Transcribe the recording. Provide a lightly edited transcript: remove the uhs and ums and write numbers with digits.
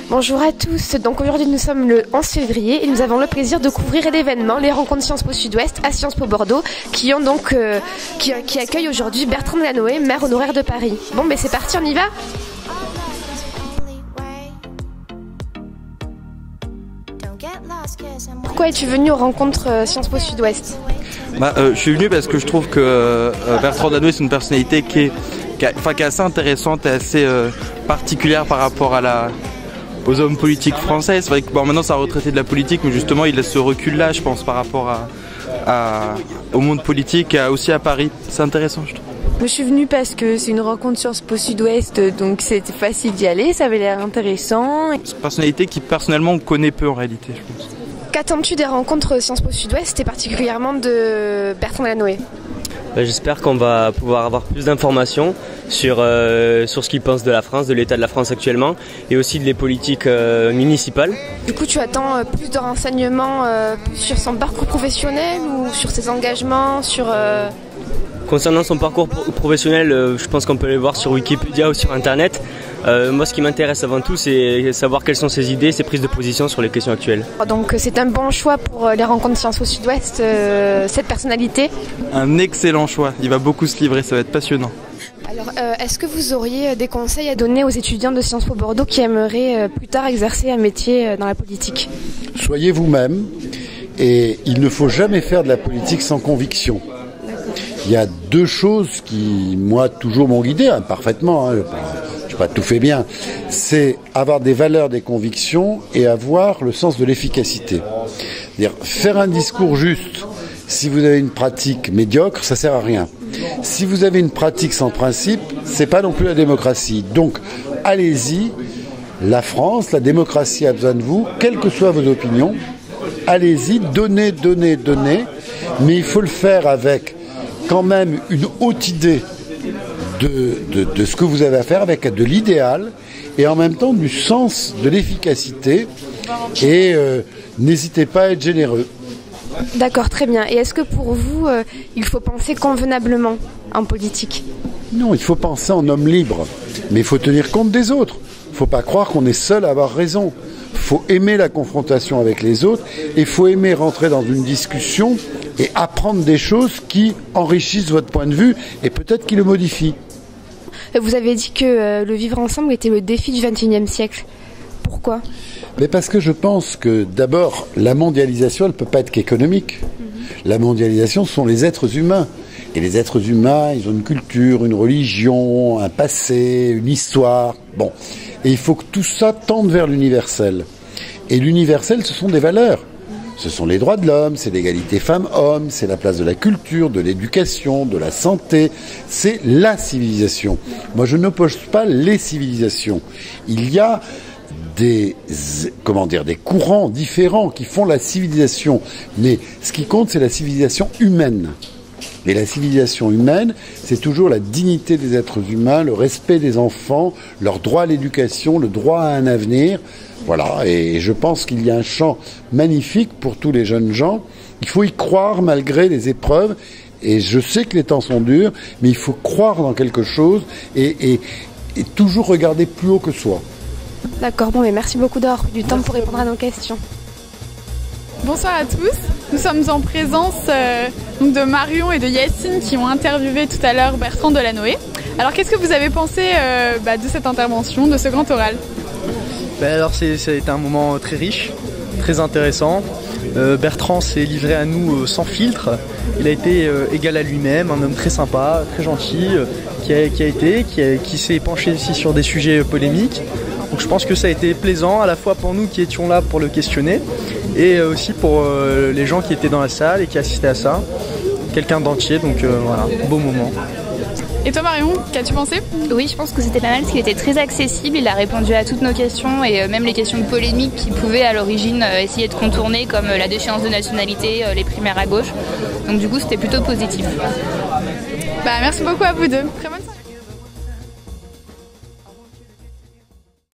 Bonjour à tous, donc aujourd'hui nous sommes le 11 février et nous avons le plaisir de couvrir l'événement, les rencontres Sciences Po Sud-Ouest à Sciences Po Bordeaux qui accueillent aujourd'hui Bertrand Delanoë, maire honoraire de Paris. Bon ben c'est parti, on y va? Pourquoi es-tu venu aux rencontres Sciences Po Sud-Ouest? Je suis venu parce que je trouve que Bertrand Delanoë c'est une personnalité qui est assez intéressante et assez particulière par rapport aux hommes politiques français. C'est vrai que maintenant c'est un retraité de la politique, mais justement il a ce recul-là, je pense, par rapport au monde politique et aussi à Paris. C'est intéressant, je trouve. Je suis venue parce que c'est une rencontre Sciences Po Sud-Ouest, donc c'était facile d'y aller, ça avait l'air intéressant. C'est une personnalité qui personnellement on connaît peu en réalité, je pense. Qu'attends-tu des rencontres Sciences Po Sud-Ouest et particulièrement de Bertrand Delanoë? J'espère qu'on va pouvoir avoir plus d'informations sur ce qu'il pense de la France, de l'état de la France actuellement et aussi des politiques municipales. Du coup, tu attends plus de renseignements plus sur son parcours professionnel ou sur ses engagements, Concernant son parcours professionnel, je pense qu'on peut le voir sur Wikipédia ou sur Internet. Moi, ce qui m'intéresse avant tout, c'est savoir quelles sont ses idées, ses prises de position sur les questions actuelles. Donc c'est un bon choix pour les rencontres Sciences Po Sud-Ouest, cette personnalité? Un excellent choix, il va beaucoup se livrer, ça va être passionnant. Alors, est-ce que vous auriez des conseils à donner aux étudiants de Sciences Po Bordeaux qui aimeraient plus tard exercer un métier dans la politique? Soyez vous-même et il ne faut jamais faire de la politique sans conviction. Il y a deux choses qui, moi, toujours m'ont guidé, parfaitement, je n'ai pas tout fait bien, c'est avoir des valeurs, des convictions et avoir le sens de l'efficacité. C'est-à-dire, faire un discours juste, si vous avez une pratique médiocre, ça sert à rien. Si vous avez une pratique sans principe, c'est pas non plus la démocratie. Donc, allez-y, la France, la démocratie a besoin de vous, quelles que soient vos opinions, allez-y, donnez, mais il faut le faire avec quand même une haute idée de ce que vous avez à faire, avec de l'idéal et en même temps du sens de l'efficacité et n'hésitez pas à être généreux. D'accord, très bien. Et est-ce que pour vous, il faut penser convenablement en politique? Non, il faut penser en homme libre, mais il faut tenir compte des autres. Il ne faut pas croire qu'on est seul à avoir raison. Il faut aimer la confrontation avec les autres et il faut aimer rentrer dans une discussion et apprendre des choses qui enrichissent votre point de vue et peut-être qui le modifient. Vous avez dit que le vivre ensemble était le défi du XXIe siècle. Pourquoi? Mais parce que je pense que d'abord, la mondialisation, elle ne peut pas être qu'économique. La mondialisation, ce sont les êtres humains. Et les êtres humains, ils ont une culture, une religion, un passé, une histoire. Bon. Et il faut que tout ça tende vers l'universel. Et l'universel, ce sont des valeurs. Ce sont les droits de l'homme, c'est l'égalité femmes-hommes, c'est la place de la culture, de l'éducation, de la santé. C'est la civilisation. Moi, je n'oppose pas les civilisations. Il y a des courants différents qui font la civilisation. Mais ce qui compte, c'est la civilisation humaine. Et la civilisation humaine, c'est toujours la dignité des êtres humains, le respect des enfants, leur droit à l'éducation, le droit à un avenir. Voilà, et je pense qu'il y a un champ magnifique pour tous les jeunes gens. Il faut y croire malgré les épreuves. Et je sais que les temps sont durs, mais il faut croire dans quelque chose et toujours regarder plus haut que soi. D'accord, bon, mais merci beaucoup d'avoir pris du temps pour répondre à nos questions. Bonsoir à tous, nous sommes en présence de Marion et de Yacine qui ont interviewé tout à l'heure Bertrand Delanoë. Alors qu'est-ce que vous avez pensé de cette intervention, de ce grand oral? Alors ça a été un moment très riche, très intéressant. Bertrand s'est livré à nous sans filtre. Il a été égal à lui-même, un homme très sympa, très gentil, qui s'est penché aussi sur des sujets polémiques. Donc je pense que ça a été plaisant à la fois pour nous qui étions là pour le questionner et aussi pour les gens qui étaient dans la salle et qui assistaient à ça. Quelqu'un d'entier, donc voilà, beau moment. Et toi Marion, qu'as-tu pensé? Oui, je pense que c'était pas mal parce qu'il était très accessible, il a répondu à toutes nos questions et même les questions polémiques qui pouvaient à l'origine essayer de contourner comme la déchéance de nationalité, les primaires à gauche. Donc du coup c'était plutôt positif. Merci beaucoup à vous deux. Très bonne soirée.